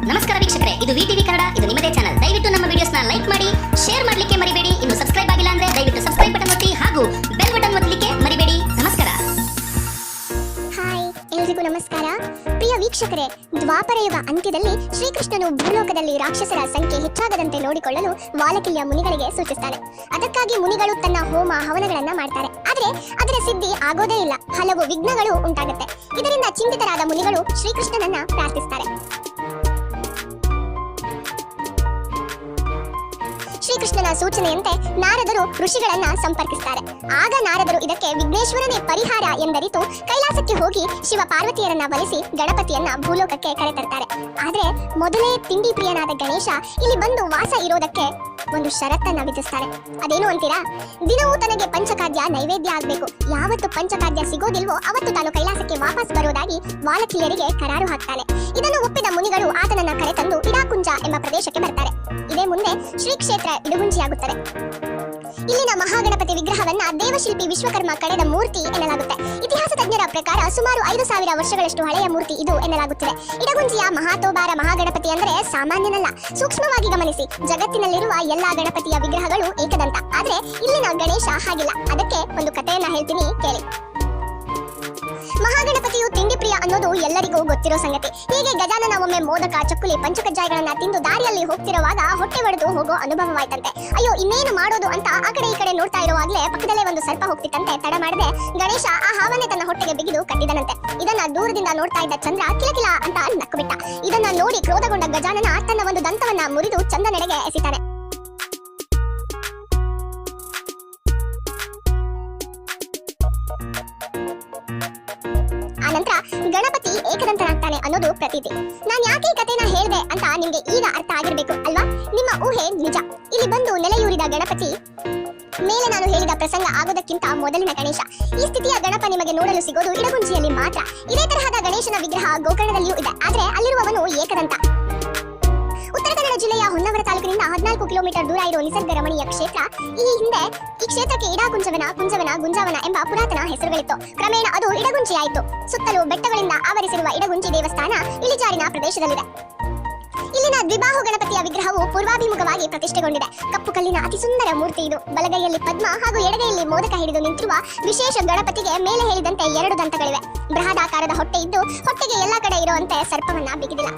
ನಮಸ್ಕಾರ ವೀಕ್ಷಕರೇ, ಇದು ವಿಟಿವಿ ಕನ್ನಡ, ಇದು ನಿಮ್ಮದೇ ಚಾನಲ್. ದಯವಿಟ್ಟು ನಮ್ಮ ವಿಡಿಯೋಸ್ನ ಲೈಕ್ ಮಾಡಿ, ಶೇರ್ ಮಾಡಲಿಕ್ಕೆ ಮರಿಬೇಡಿ. ಇನ್ನು ಸಬ್ಸ್ಕ್ರೈಬ್ ಆಗಿಲ್ಲ ಅಂದ್ರೆ ದಯವಿಟ್ಟು ಸಬ್ಸ್ಕ್ರೈಬ್ ಬಟನ್ ಒತ್ತಿ ಹಾಗೂ ಬೆಲ್ ಬಟನ್ ಒತ್ತಲಿಕ್ಕೆ ಮರಿಬೇಡಿ. ನಮಸ್ಕಾರ. ಹಾಯ್, ಎಲ್ರಿಗೂ ನಮಸ್ಕಾರ. ಪ್ರಿಯ ವೀಕ್ಷಕರೇ, ದ್ವಾಪರ ಯುಗ ಅಂತ್ಯದಲ್ಲಿ ಶ್ರೀಕೃಷ್ಣನು ಭೂಲೋಕದಲ್ಲಿ ರಾಕ್ಷಸರ ಸಂಖ್ಯೆ ಹೆಚ್ಚಾಗದಂತೆ ನೋಡಿಕೊಳ್ಳಲು ವಾಲಕಿಲ್ಯ ಮುನಿಗಳಿಗೆ ಸೂಚಿಸ್ತಾನೆ. ಅದಕ್ಕಾಗಿ ಮುನಿಗಳು ತನ್ನ ಹೋಮ ಹವನಗಳನ್ನ ಮಾಡ್ತಾರೆ. ಆದ್ರೆ ಅದರ ಸಿದ್ಧಿ ಆಗೋದೇ ಇಲ್ಲ. ಹಲವು ವಿಘ್ನಗಳು ಉಂಟಾಗುತ್ತೆ. ಇದರಿಂದ ಚಿಂತಿತರಾದ ಮುನಿಗಳು ಶ್ರೀಕೃಷ್ಣನನ್ನ ಪ್ರಾರ್ಥಿಸ್ತಾರೆ. ಶ್ರೀಕೃಷ್ಣನ ಸೂಚನೆಯಂತೆ ನಾರದರು ಋಷಿಗಳನ್ನ ಸಂಪರ್ಕಿಸ್ತಾರೆ. ಆಗ ನಾರದರು ಇದಕ್ಕೆ ವಿಘ್ನೇಶ್ವರನೇ ಪರಿಹಾರ ಎಂದರಿತು ಕೈಲಾಸಕ್ಕೆ ಹೋಗಿ ಶಿವ ಪಾರ್ವತಿಯರನ್ನ ಬಲಿಸಿ ಗಣಪತಿಯನ್ನ ಭೂಲೋಕಕ್ಕೆ ಕರೆತರ್ತಾರೆ. ಆದ್ರೆ ಮೊದಲೇ ತಿಂಡಿ ಪ್ರಿಯನಾದ ಗಣೇಶ ಇಲ್ಲಿ ಬಂದು ವಾಸ ಇರೋದಕ್ಕೆ ಒಂದು ಷರತ್ತನ್ನ ವಿಧಿಸ್ತಾರೆ. ಅದೇನು ಅಂತೀರಾ? ದಿನವೂ ತನಗೆ ಪಂಚಖಾದ್ಯ ನೈವೇದ್ಯ ಆಗ್ಬೇಕು. ಯಾವತ್ತು ಪಂಚಖಾದ್ಯ ಸಿಗೋದಿಲ್ವೋ ಅವತ್ತು ತಾನು ಕೈಲಾಸಕ್ಕೆ ವಾಪಸ್ ಬರೋದಾಗಿ ವಾಲಕಿಲ್ಯರಿಗೆ ಕರಾರು ಹಾಕ್ತಾನೆ. ಇದನ್ನು ಒಪ್ಪಿದ ಮುನಿಗಳು ಆತನನ್ನ ಕರೆತಂದು ಇಡಾಕುಂಜ ಎಂಬ ಪ್ರದೇಶಕ್ಕೆ ಬರ್ತಾರೆ. ಇದೇ ಮುಂದೆ ಶ್ರೀ ಕ್ಷೇತ್ರ ಇಡಗುಂಜಿಯಾಗುತ್ತದೆ. ಇಲ್ಲಿನ ಮಹಾಗಣಪತಿ ವಿಗ್ರಹವನ್ನ ದೇವಶಿಲ್ಪಿ ವಿಶ್ವಕರ್ಮ ಕಡೆದ ಮೂರ್ತಿ ಎನ್ನಲಾಗುತ್ತೆ. ಇತಿಹಾಸ ತಜ್ಞರ ಪ್ರಕಾರ ಸುಮಾರು 5,000 ವರ್ಷಗಳಷ್ಟು ಹಳೆಯ ಮೂರ್ತಿ ಇದು ಎನ್ನಲಾಗುತ್ತಿದೆ. ಇಡಗುಂಜಿಯ ಮಹಾತೋಬಾರ ಮಹಾಗಣಪತಿ ಅಂದರೆ ಸಾಮಾನ್ಯನಲ್ಲ. ಸೂಕ್ಷ್ಮವಾಗಿ ಗಮನಿಸಿ, ಜಗತ್ತಿನಲ್ಲಿರುವ ಎಲ್ಲಾ ಗಣಪತಿಯ ವಿಗ್ರಹಗಳು ಏಕದಂತ, ಆದ್ರೆ ಇಲ್ಲಿನ ಗಣೇಶ ಹಾಗಿಲ್ಲ. ಅದಕ್ಕೆ ಒಂದು ಕಥೆಯನ್ನ ಹೇಳ್ತೀನಿ, ಕೇಳಿ. ಮಹಾಗಣಪತಿಯು ತಿಂಡಿ ಪ್ರಿಯ ಅನ್ನೋದು ಎಲ್ಲರಿಗೂ ಗೊತ್ತಿರೋ ಸಂಗತಿ. ಹೀಗೆ ಗಜಾನನ ಒಮ್ಮೆ ಮೋದಕ, ಚಕ್ಕುಲಿ, ಪಂಚಕಜ್ಜಾಯಗಳನ್ನ ತಿಂದು ದಾರಿಯಲ್ಲಿ ಹೋಗ್ತಿರುವಾಗ ಹೊಟ್ಟೆ ಒಡೆದು ಹೋಗೋ ಅನುಭವವಾಯ್ತಂತೆ. ಅಯ್ಯೋ, ಇನ್ನೇನು ಮಾಡೋದು ಅಂತ ಆ ಕಡೆ ಈ ಕಡೆ ನೋಡ್ತಾ ಇರುವಾಗಲೇ ಪಕ್ಕದಲ್ಲೇ ಒಂದು ಸರ್ಪ ಹೋಗ್ತಿತ್ತಂತೆ. ತಡ ಮಾಡದೆ ಗಣೇಶ ಆ ಹಾವನ್ನೇ ತನ್ನ ಹೊಟ್ಟೆಗೆ ಬಿಗಿದು ಕಟ್ಟಿದನಂತೆ. ಇದನ್ನ ದೂರದಿಂದ ನೋಡ್ತಾ ಇದ್ದ ಚಂದ್ರ ಕಿಲಕಿಲ ಅಂತ ನಕ್ಕು ಬಿಟ್ಟ. ಇದನ್ನ ನೋಡಿ ಕ್ರೋಧಗೊಂಡ ಗಜಾನನ ತನ್ನ ಒಂದು ದಂತವನ್ನ ಮುರಿದು ಚಂದ್ರನೆಡೆಗೆ ಎಸಿತಾನೆ. ಆನಂತರ ಗಣಪತಿ ಏಕದಂತನಾಗ್ತಾನೆ ಅನ್ನೋದು ಪ್ರತೀತಿ. ನಾನ್ ಯಾಕೆ ಈ ಕಥೆನ ಹೇಳ್ದೆ ಅಂತ ನಿಮ್ಗೆ ಈಗ ಅರ್ಥ ಆಗಿರ್ಬೇಕು ಅಲ್ವಾ? ನಿಮ್ಮ ಊಹೆ ನಿಜ. ಇಲ್ಲಿ ಬಂದು ನೆಲೆಯೂರಿದ ಗಣಪತಿ ಮೇಲೆ ನಾನು ಹೇಳಿದ ಪ್ರಸಂಗ ಆಗೋದಕ್ಕಿಂತ ಮೊದಲಿನ ಗಣೇಶ. ಈ ಸ್ಥಿತಿಯ ಗಣಪ ನಿಮಗೆ ನೋಡಲು ಸಿಗೋದು ಇಡಗುಂಜಿಯಲ್ಲಿ ಮಾತ್ರ. ಇದೇ ತರಹದ ಗಣೇಶನ ವಿಗ್ರಹ ಗೋಕರ್ಣದಲ್ಲಿಯೂ ಇದೆ, ಆದ್ರೆ ಅಲ್ಲಿರುವವನು ಏಕದಂತ. ಉತ್ತರ ಕನ್ನಡ ಜಿಲ್ಲೆಯ ಹೊನ್ನಾವರ ತಾಲೂಕಿನಿಂದ 14 ಕಿಲೋಮೀಟರ್ ದೂರ ಇರುವ ನಿಸರ್ಗ ರಮಣೀಯ ಕ್ಷೇತ್ರ. ಈ ಹಿಂದೆ ಈ ಕ್ಷೇತ್ರಕ್ಕೆ ಇಡಾಕುಂಜವನ, ಕುಂಜವನ, ಗುಂಜಾವನ ಎಂಬ ಪುರಾತನ ಹೆಸರುಗಳಿತ್ತು. ಕ್ರಮೇಣ ಅದು ಇಡಗುಂಜಿಯಾಯಿತು. ಸುತ್ತಲೂ ಬೆಟ್ಟಗಳಿಂದ ಆವರಿಸಿರುವ ಇಡಗುಂಜಿ ದೇವಸ್ಥಾನ ಇಳಿಜಾರಿನ ಪ್ರದೇಶದಲ್ಲಿದೆ. ಇಲ್ಲಿನ ದ್ವಿಬಾಹು ಗಣಪತಿಯ ವಿಗ್ರಹವು ಪೂರ್ವಾಭಿಮುಖವಾಗಿ ಪ್ರತಿಷ್ಠೆಗೊಂಡಿದೆ. ಕಪ್ಪು ಕಲ್ಲಿನ ಅತಿ ಸುಂದರ ಮೂರ್ತಿ ಇದು. ಬಲಗೈಯಲ್ಲಿ ಪದ್ಮ ಹಾಗೂ ಎಡಗೈಯಲ್ಲಿ ಮೋದಕ ಹಿಡಿದು ನಿಂತಿರುವ ವಿಶೇಷ ಗಣಪತಿಗೆ ಮೇಲೆ ಹೇಳಿದಂತೆ 2 ದಂತಗಳಿವೆ. ಬೃಹದಾಕಾರದ ಹೊಟ್ಟೆ ಇದ್ದು ಹೊಟ್ಟೆಗೆ ಎಲ್ಲಾ ಕಡೆ ಇರುವಂತೆ ಸರ್ಪವನ್ನ ಬಿಗಿದಿಲ್ಲ.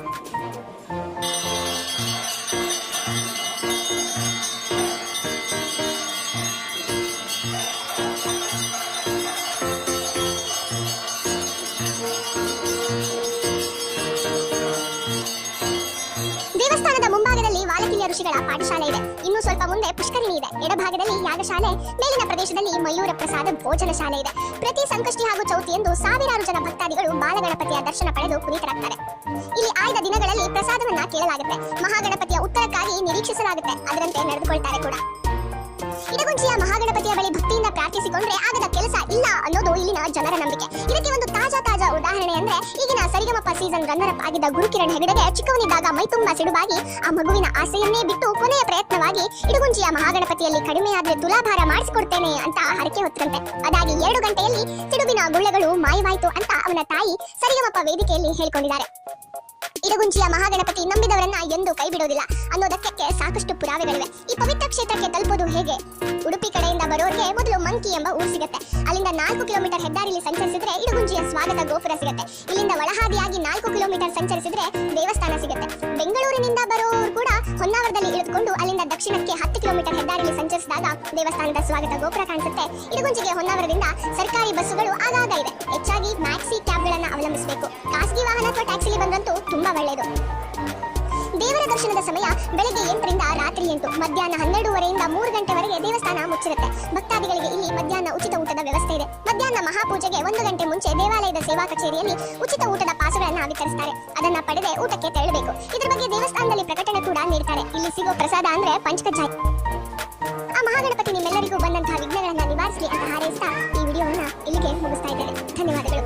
ದೇವಸ್ಥಾನದ ಮುಂಭಾಗದಲ್ಲಿ ವಾಲಕಿಲ್ಯ ಋಷಿಗಳ ಪಾಠಶಾಲೆ ಇದೆ. ಇನ್ನು ಸ್ವಲ್ಪ ಮುಂದೆ ಪುಷ್ಕರಿಣಿ ಇದೆ. ಎಡಭಾಗದಲ್ಲಿ ಯಾಗಶಾಲೆ, ಮೇಲಿನ ಪ್ರದೇಶದಲ್ಲಿ ಮಯೂರ ಪ್ರಸಾದ ಭೋಜನ ಶಾಲೆ ಇದೆ. ಪ್ರತಿ ಸಂಕಷ್ಟಿ ಹಾಗೂ ಚೌತಿಯಂದು ಸಾವಿರಾರು ಜನ ಭಕ್ತಾದಿಗಳು ಬಾಲಗಣಪತಿಯ ದರ್ಶನ ಪಡೆದು ಪುನೀತರಾಗ್ತಾರೆ. ಇಲ್ಲಿ ಆಯ್ದ ದಿನಗಳಲ್ಲಿ ಪ್ರಸಾದವನ್ನ ಕೇಳಲಾಗುತ್ತೆ. ಮಹಾಗಣಪತಿಯ ಉತ್ತರಕ್ಕಾಗಿ ನಿರೀಕ್ಷಿಸಲಾಗುತ್ತೆ. ಅದರಂತೆ ನಡೆದುಕೊಳ್ತಾರೆ ಕೂಡ. ಇಡಗುಂಜಿಯ ಮಹಾಗಣಪತಿಯ ಬಳಿ ಭಕ್ತಿಯಿಂದ ಪ್ರಾರ್ಥಿಸಿಕೊಂಡ್ರೆ ಆಗದ ಕೆಲಸ ಇಲ್ಲ ಅನ್ನೋದು ಇಲ್ಲಿನ ಜನರ ನಂಬಿಕೆ. ಇದಕ್ಕೆ ಒಂದು ತಾಜಾ ಉದಾಹರಣೆ ಅಂದ್ರೆ ಈಗಿನ ಸರಿಗಮಪ ಸೀಸನ್ ರನ್ನರ್ ಅಪ್ ಆಗಿದ್ದ ಗುರುಕಿರಣ್ ಹೆಗಡೆಗೆ ಚಿಕ್ಕವನಿದ್ದಾಗ ಮೈತುಂಬ ಸಿಡುಬಾಗಿ ಆ ಮಗುವಿನ ಆಸೆಯನ್ನೇ ಬಿಟ್ಟು ಕೊನೆಯ ಪ್ರಯತ್ನವಾಗಿ ಇಡಗುಂಜಿಯ ಮಹಾಗಣಪತಿಯಲ್ಲಿ ಕಡಿಮೆಯಾದ್ರೆ ತುಲಾಭಾರ ಮಾಡಿಸಿಕೊಡ್ತೇನೆ ಅಂತ ಹರಕೆ ಹೊತ್ತಂತೆ. ಅದಾಗಿ 2 ಗಂಟೆಯಲ್ಲಿ ಸಿಡುಬಿನ ಗುಳ್ಳೆಗಳು ಮಾಯವಾಯಿತು ಅಂತ ಅವನ ತಾಯಿ ಸರಿಗಮಪ ವೇದಿಕೆಯಲ್ಲಿ ಹೇಳಿಕೊಂಡಿದ್ದಾರೆ. ಇಡಗುಂಜಿಯ ಮಹಾಗಣಪತಿ ನಂಬಿದವರನ್ನ ಎಂದೂ ಕೈ ಬಿಡೋದಿಲ್ಲ ಅನ್ನೋದಕ್ಕೆ ಸಾಕಷ್ಟು ಪುರಾವೆಗಳಿವೆ. ಈ ಪವಿತ್ರ ಕ್ಷೇತ್ರಕ್ಕೆ ತಲುಪೋದು ಹೇಗೆ? ಉಡುಪಿ ಕಡೆಯಿಂದ ಬರೋರಿಗೆ ಮೊದಲು ಮಂಕಿ ಎಂಬ ಊರು ಸಿಗುತ್ತೆ. ಅಲ್ಲಿಂದ 4 ಕಿಲೋಮೀಟರ್ ಹೆದ್ದಾರಿಯಲ್ಲಿ ಸಂಚರಿಸಿದ್ರೆ ಇಡಗುಂಜಿಯ ಸ್ವಾಗತ ಗೋಪುರ ಸಿಗುತ್ತೆ. ಇಲ್ಲಿಂದ ಒಳಹಾದಿಯಾಗಿ 4 ಕಿಲೋಮೀಟರ್ ಸಂಚರಿಸಿದ್ರೆ ದೇವಸ್ಥಾನ ಸಿಗುತ್ತೆ. ಬೆಂಗಳೂರಿನಿಂದ ಬರೋರು ಕೂಡ ಹೊನ್ನಾವರದಲ್ಲಿ ಇಳಿದುಕೊಂಡು ಅಲ್ಲಿಂದ ದಕ್ಷಿಣಕ್ಕೆ 10 ಕಿಲೋಮೀಟರ್ ಹೆದ್ದಾರಿಯಲ್ಲಿ ಸಂಚರಿಸಿದಾಗ ದೇವಸ್ಥಾನದ ಸ್ವಾಗತ ಗೋಪುರ ಕಾಣಿಸುತ್ತೆ. ಇಡಗುಂಜಿಗೆ ಹೊನ್ನಾವರದಿಂದ ಸರ್ಕಾರಿ ಬಸ್ಸುಗಳು ಆಗಾಗ ಇದೆ. ಹೆಚ್ಚಾಗಿ ಮ್ಯಾಕ್ಸಿ ಕ್ಯಾಬ್ಗಳನ್ನ ಅವಲಂಬಿಸಬೇಕು. ಖಾಸಗಿ ವಾಹನ ಅಥವಾ ಟ್ಯಾಕ್ಸಿಲಿ ಬಂದಂತೂ ತುಂಬಾ ಒಳ್ಳೆಯದು. ದೇವರ ದರ್ಶನದ ಸಮಯ ಬೆಳಗ್ಗೆ 8ರಿಂದ ರಾತ್ರಿ 8, ಮಧ್ಯಾಹ್ನ 12:30ರಿಂದ 3 ಗಂಟೆವರೆಗೆ ದೇವಸ್ಥಾನ ಮುಚ್ಚಿರುತ್ತೆ. ಭಕ್ತಾದಿಗಳಿಗೆ ಇಲ್ಲಿ ಮಧ್ಯಾಹ್ನ ಉಚಿತ ಊಟದ ವ್ಯವಸ್ಥೆ ಇದೆ. ಮಧ್ಯಾಹ್ನ ಮಹಾಪೂಜೆಗೆ 1 ಗಂಟೆ ಮುಂಚೆ ದೇವಾಲಯದ ಸೇವಾ ಕಚೇರಿಯಲ್ಲಿ ಉಚಿತ ಊಟದ ಪಾಸುಗಳನ್ನ ವಿತರಿಸ್ತಾರೆ. ಅದನ್ನ ಪಡೆದೇ ಊಟಕ್ಕೆ ತೆರಳಬೇಕು. ಇದ್ರ ಬಗ್ಗೆ ದೇವಸ್ಥಾನದಲ್ಲಿ ಪ್ರಕಟಣೆ ಕೂಡ ನೀಡ್ತಾರೆ. ಇಲ್ಲಿ ಸಿಗೋ ಪ್ರಸಾದ ಅಂದ್ರೆ ಪಂಚಕಜ್ಜಾಯ. ಆ ಮಹಾಗಣಪತಿ ನಿಮ್ಮೆಲ್ಲರಿಗೂ ಬಂದಂತಹ ವಿಘ್ನಗಳನ್ನ ನಿವಾರಿಸಲಿ ಅಂತ ಹಾರೈಸ್ತಾ ಈ ವಿಡಿಯೋವನ್ನ ಇಲ್ಲಿಗೆ ಮುಗಿಸ್ತಾ ಇದ್ದೇನೆ. ಧನ್ಯವಾದಗಳು.